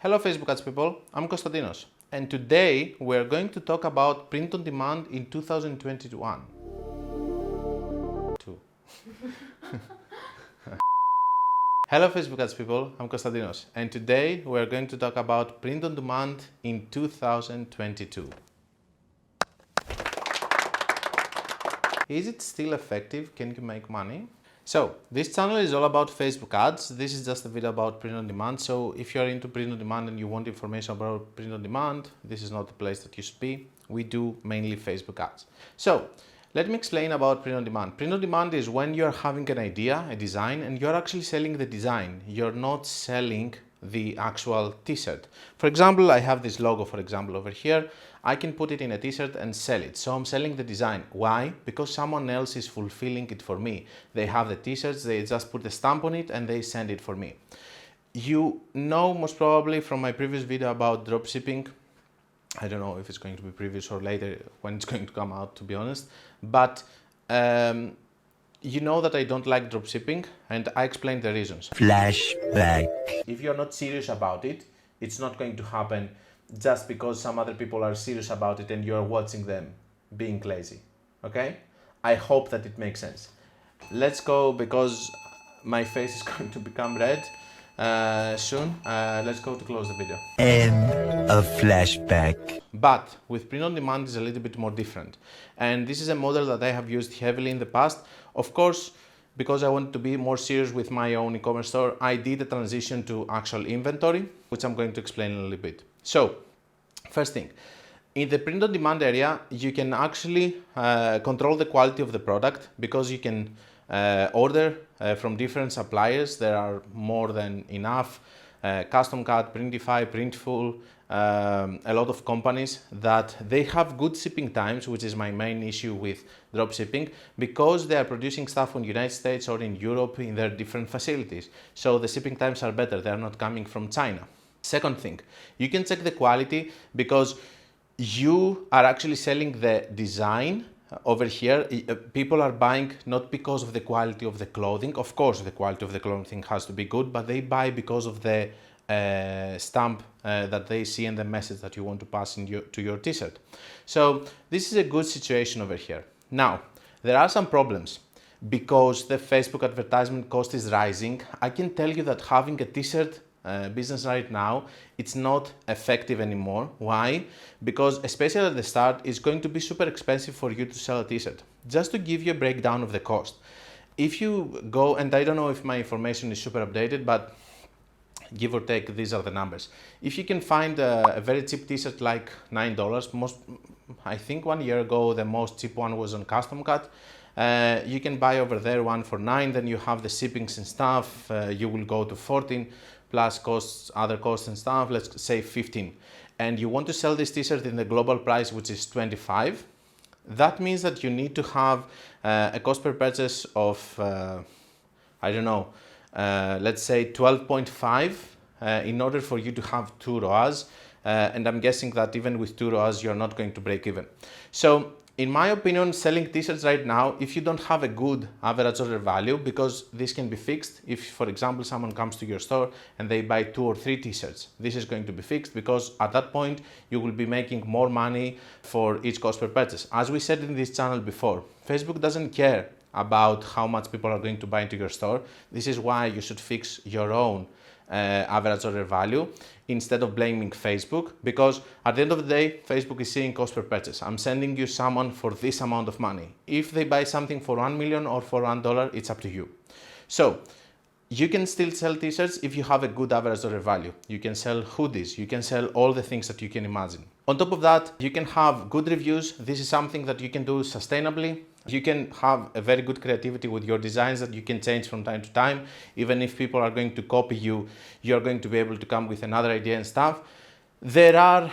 Hello Facebook ads people, I'm Konstantinos, and today we're going to talk about print on demand in 2021. Hello Facebook ads people, I'm Konstantinos, and today we're going to talk about print on demand in 2022. Is it still effective? Can you make money? So, this channel is all about Facebook ads. This is just a video about print on demand. So, if you're into print on demand and you want information about print on demand, this is not the place that you should be. We do mainly Facebook ads. So, let me explain about print on demand. Print on demand is when you're having an idea, a design, and you're actually selling the design. You're not selling the actual t-shirt. For example, I have this logo, for example, over here. I can put it in a t-shirt and sell it. So I'm selling the design. Why? Because someone else is fulfilling it for me. They have the t-shirts, they just put a stamp on it and they send it for me. You know most probably from my previous video about dropshipping. I don't know if it's going to be previous or later when it's going to come out, to be honest. But you know that I don't like dropshipping, and I explained the reasons. Flashback. If you're not serious about it, it's not going to happen just because some other people are serious about it and you're watching them being lazy. Okay? I hope that it makes sense. Let's go because my face is going to become red soon. Let's go to close the video. End of flashback. But with print on demand is a little bit more different. And this is a model that I have used heavily in the past. Of course, because I wanted to be more serious with my own e-commerce store, I did a transition to actual inventory, which I'm going to explain in a little bit. So, first thing, in the print on demand area, you can actually control the quality of the product because you can order from different suppliers. There are more than enough. Custom Cut, Printify, Printful, a lot of companies that they have good shipping times, which is my main issue with drop shipping, because they are producing stuff in the United States or in Europe in their different facilities. So the shipping times are better. They are not coming from China. Second thing, you can check the quality because you are actually selling the design. Over here, people are buying not because of the quality of the clothing. Of course, the quality of the clothing has to be good, but they buy because of the stamp that they see and the message that you want to pass to your t-shirt. So this is a good situation over here. Now, there are some problems. Because the Facebook advertisement cost is rising, I can tell you that having a t-shirt business right now, it's not effective anymore. Why? Because especially at the start, it's going to be super expensive for you to sell a t-shirt. Just to give you a breakdown of the cost. If you go, and I don't know if my information is super updated, but give or take, these are the numbers. If you can find a very cheap t-shirt like $9, I think 1 year ago, the most cheap one was on Custom Cut. You can buy over there one for $9, then you have the shippings and stuff, you will go to 14, plus costs, other costs and stuff, let's say 15. And you want to sell this t-shirt in the global price, which is 25. That means that you need to have a cost per purchase of, I don't know, let's say 12.5 in order for you to have 2 ROAS. And I'm guessing that even with 2 ROAS, you're not going to break even. So, in my opinion, selling t-shirts right now, if you don't have a good average order value, because this can be fixed, if, for example, someone comes to your store and they buy 2 or 3 t-shirts, this is going to be fixed because at that point, you will be making more money for each cost per purchase. As we said in this channel before, Facebook doesn't care about how much people are going to buy into your store. This is why you should fix your own average order value instead of blaming Facebook, because at the end of the day, Facebook is seeing cost per purchase. I'm sending you someone for this amount of money. If they buy something for $1 million or for $1, it's up to you. So you can still sell t-shirts if you have a good average order value. You can sell hoodies, you can sell all the things that you can imagine. On top of that, you can have good reviews. This is something that you can do sustainably. You can have a very good creativity with your designs that you can change from time to time. Even if people are going to copy you, you're going to be able to come with another idea and stuff. There are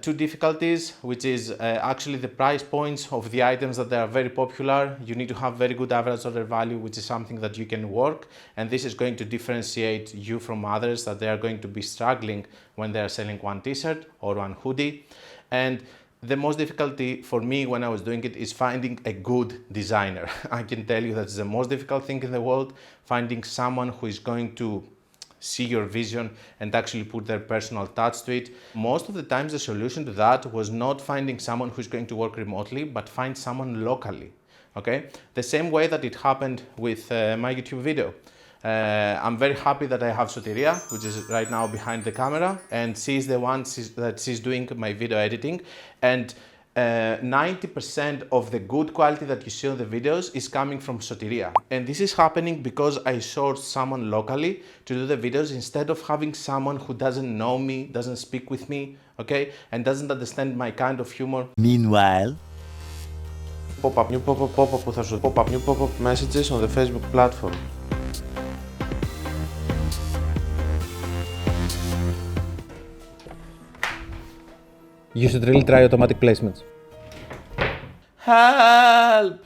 2 difficulties, which is actually the price points of the items that they are very popular. You need to have very good average order value, which is something that you can work. And this is going to differentiate you from others that they are going to be struggling when they are selling one t-shirt or one hoodie. And the most difficulty for me when I was doing it is finding a good designer. I can tell you that's the most difficult thing in the world, finding someone who is going to see your vision and actually put their personal touch to it. Most of the times the solution to that was not finding someone who's going to work remotely, but find someone locally, okay? The same way that it happened with my YouTube video. I'm very happy that I have Soteria, which is right now behind the camera, and she's the one that she's doing my video editing. And 90% of the good quality that you see on the videos is coming from Soteria. And this is happening because I sourced someone locally to do the videos instead of having someone who doesn't know me, doesn't speak with me, okay, and doesn't understand my kind of humor. Meanwhile, Pop-up, new pop-up που θα σου pop-up, new pop-up messages on the Facebook platform. You should really try automatic placements. Help!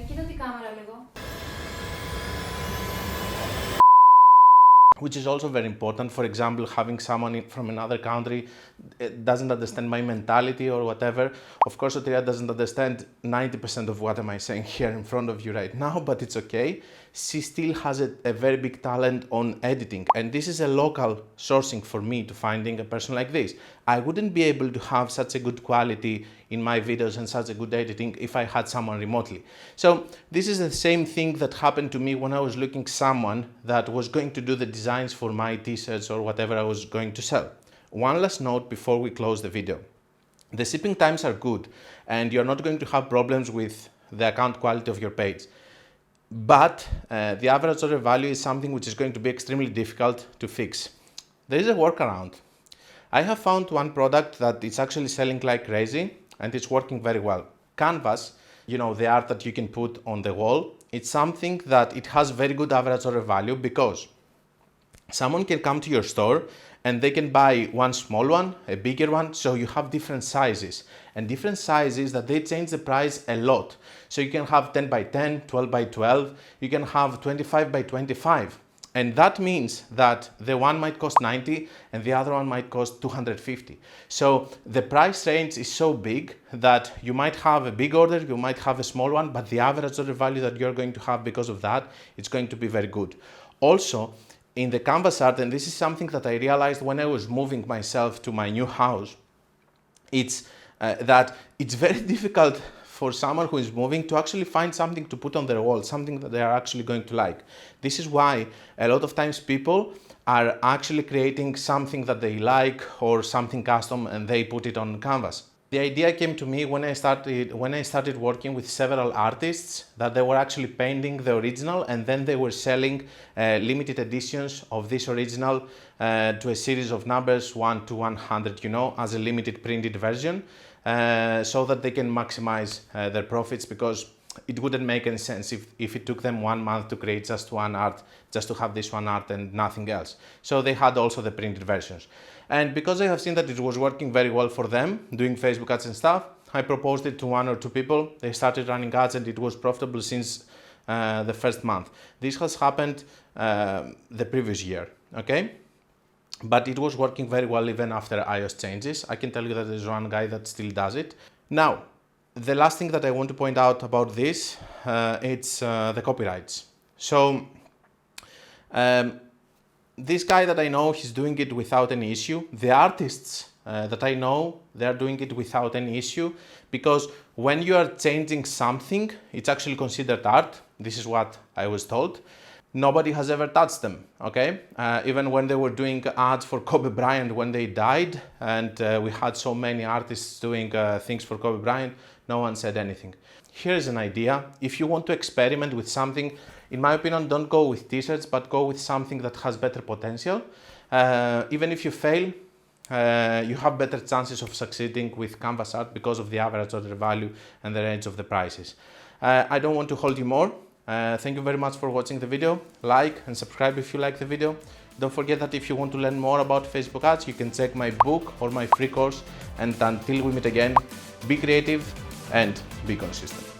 Κοίτα την κάμερα λίγο. Which is also very important. For example, having someone from another country doesn't understand my mentality or whatever. Of course, Soteria doesn't understand 90% of what am I saying here in front of you right now, but it's okay. She still has a very big talent on editing, and this is a local sourcing for me to finding a person like this. I wouldn't be able to have such a good quality in my videos and such a good editing if I had someone remotely. So this is the same thing that happened to me when I was looking someone that was going to do the designs for my t-shirts or whatever I was going to sell. One last note before we close the video. The shipping times are good and you're not going to have problems with the account quality of your page. But the average order value is something which is going to be extremely difficult to fix. There is a workaround. I have found one product that is actually selling like crazy and it's working very well. Canvas, you know, the art that you can put on the wall, it's something that it has very good average order value because someone can come to your store and they can buy one small one, a bigger one, so you have different sizes. And different sizes that they change the price a lot. So you can have 10 by 10, 12 by 12, you can have 25 by 25. And that means that the one might cost 90 and the other one might cost 250. So the price range is so big that you might have a big order, you might have a small one, but the average order value that you're going to have because of that, it's going to be very good. Also, in the canvas art, and this is something that I realized when I was moving myself to my new house, it's that it's very difficult for someone who is moving to actually find something to put on their wall, something that they are actually going to like. This is why a lot of times people are actually creating something that they like or something custom and they put it on canvas. The idea came to me when I started working with several artists that they were actually painting the original and then they were selling limited editions of this original to a series of numbers 1 to 100, you know, as a limited printed version so that they can maximize their profits, because it wouldn't make any sense if it took them 1 month to create just one art, just to have this one art and nothing else. So they had also the printed versions. And because I have seen that it was working very well for them, doing Facebook ads and stuff, I proposed it to 1 or 2 people. They started running ads and it was profitable since the first month. This has happened the previous year, okay? But it was working very well even after iOS changes. I can tell you that there's one guy that still does it. Now, the last thing that I want to point out about this, it's the copyrights. So, this guy that I know, he's doing it without any issue. The artists that I know, they're doing it without any issue, because when you are changing something, it's actually considered art. This is what I was told. Nobody has ever touched them, okay? Even when they were doing ads for Kobe Bryant when they died, and we had so many artists doing things for Kobe Bryant, no one said anything. Here's an idea. If you want to experiment with something, in my opinion, don't go with t-shirts, but go with something that has better potential. Even if you fail, you have better chances of succeeding with canvas art because of the average order value and the range of the prices. I don't want to hold you more. Thank you very much for watching the video. Like and subscribe if you like the video. Don't forget that if you want to learn more about Facebook ads, you can check my book or my free course. And until we meet again, be creative and be consistent.